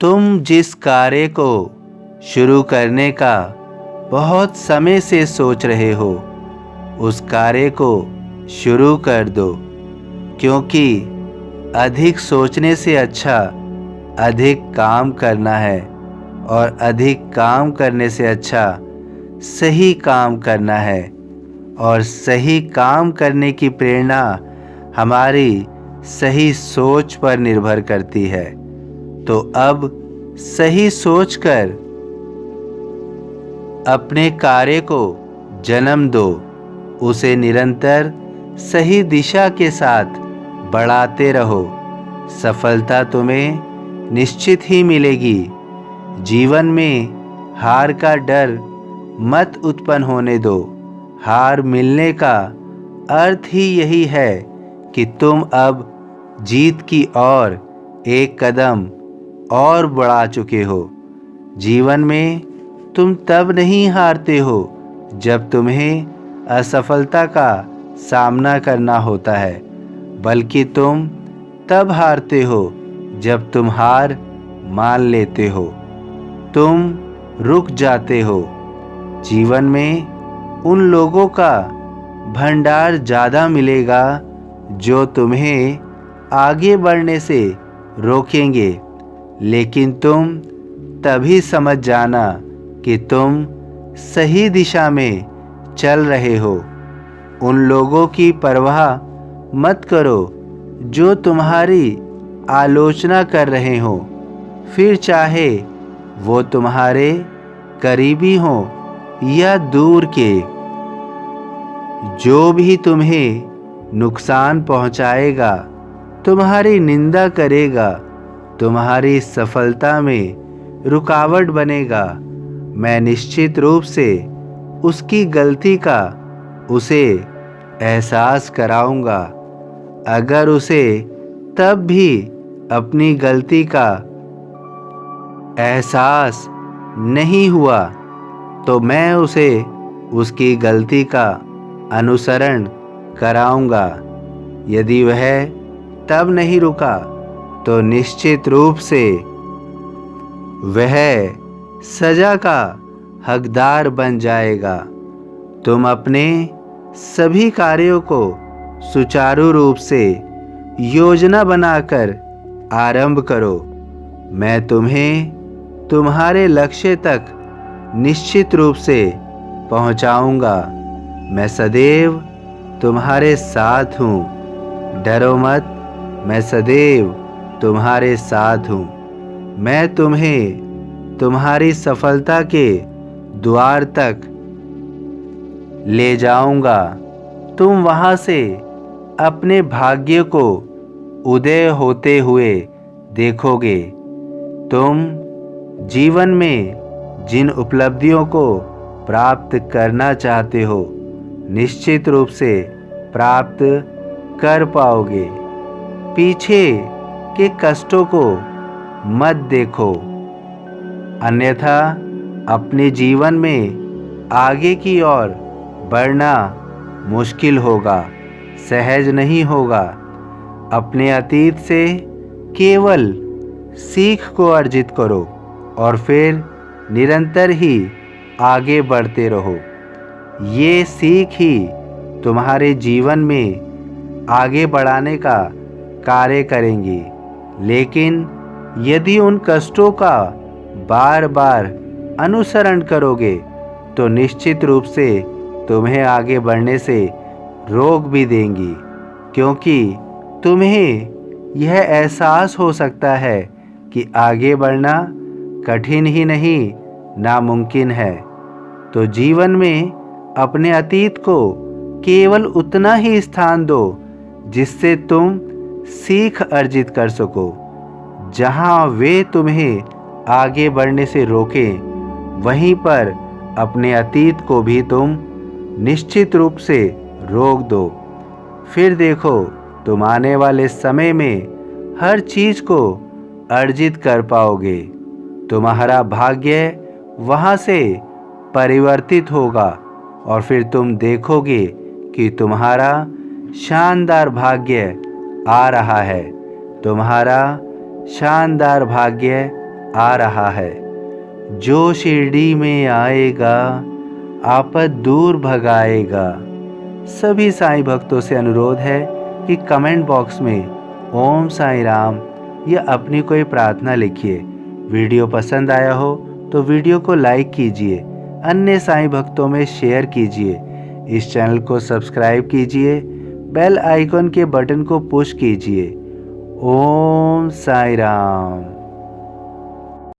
तुम जिस कार्य को शुरू करने का बहुत समय से सोच रहे हो, उस कार्य को शुरू कर दो, क्योंकि अधिक सोचने से अच्छा अधिक काम करना है और अधिक काम करने से अच्छा सही काम करना है। और सही काम करने की प्रेरणा हमारी सही सोच पर निर्भर करती है। तो अब सही सोचकर अपने कार्य को जन्म दो, उसे निरंतर सही दिशा के साथ बढ़ाते रहो। सफलता तुम्हें निश्चित ही मिलेगी। जीवन में हार का डर मत उत्पन्न होने दो। हार मिलने का अर्थ ही यही है कि तुम अब जीत की ओर एक कदम और बढ़ा चुके हो। जीवन में तुम तब नहीं हारते हो जब तुम्हें असफलता का सामना करना होता है, बल्कि तुम तब हारते हो जब तुम हार मान लेते हो, तुम रुक जाते हो। जीवन में उन लोगों का भंडार ज़्यादा मिलेगा जो तुम्हें आगे बढ़ने से रोकेंगे, लेकिन तुम तभी समझ जाना कि तुम सही दिशा में चल रहे हो। उन लोगों की परवाह मत करो जो तुम्हारी आलोचना कर रहे हो, फिर चाहे वो तुम्हारे करीबी हों या दूर के। जो भी तुम्हें नुकसान पहुंचाएगा, तुम्हारी निंदा करेगा, तुम्हारी सफलता में रुकावट बनेगा, मैं निश्चित रूप से उसकी गलती का उसे एहसास कराऊंगा। अगर उसे तब भी अपनी गलती का एहसास नहीं हुआ, तो मैं उसे उसकी गलती का अनुसरण कराऊंगा। यदि वह तब नहीं रुका, तो निश्चित रूप से वह सजा का हकदार बन जाएगा। तुम अपने सभी कार्यों को सुचारू रूप से योजना बनाकर आरंभ करो। मैं तुम्हें तुम्हारे लक्ष्य तक निश्चित रूप से पहुंचाऊंगा। मैं सदैव तुम्हारे साथ हूँ। डरो मत, मैं सदैव तुम्हारे साथ हूँ। मैं तुम्हें तुम्हारी सफलता के द्वार तक ले जाऊंगा। तुम वहाँ से अपने भाग्य को उदय होते हुए देखोगे। तुम जीवन में जिन उपलब्धियों को प्राप्त करना चाहते हो, निश्चित रूप से प्राप्त कर पाओगे। पीछे के कष्टों को मत देखो, अन्यथा अपने जीवन में आगे की ओर बढ़ना मुश्किल होगा, सहज नहीं होगा। अपने अतीत से केवल सीख को अर्जित करो और फिर निरंतर ही आगे बढ़ते रहो। ये सीख ही तुम्हारे जीवन में आगे बढ़ाने का कार्य करेंगी। लेकिन यदि उन कष्टों का बार बार अनुसरण करोगे, तो निश्चित रूप से तुम्हें आगे बढ़ने से रोक भी देंगी, क्योंकि तुम्हें यह एहसास हो सकता है कि आगे बढ़ना कठिन ही नहीं, नामुमकिन है। तो जीवन में अपने अतीत को केवल उतना ही स्थान दो जिससे तुम सीख अर्जित कर सको। जहाँ वे तुम्हें आगे बढ़ने से रोकें, वहीं पर अपने अतीत को भी तुम निश्चित रूप से रोक दो। फिर देखो, तुम आने वाले समय में हर चीज़ को अर्जित कर पाओगे। तुम्हारा भाग्य वहाँ से परिवर्तित होगा और फिर तुम देखोगे कि तुम्हारा शानदार भाग्य आ रहा है। तुम्हारा शानदार भाग्य आ रहा है। जो शिरडी में आएगा आपद दूर भगाएगा। सभी साईं भक्तों से अनुरोध है कि कमेंट बॉक्स में ओम साईं राम या अपनी कोई प्रार्थना लिखिए। वीडियो पसंद आया हो तो वीडियो को लाइक कीजिए, अन्य साईं भक्तों में शेयर कीजिए। इस चैनल को सब्सक्राइब कीजिए, बेल आइकन के बटन को पुश कीजिए। ओम साईं राम।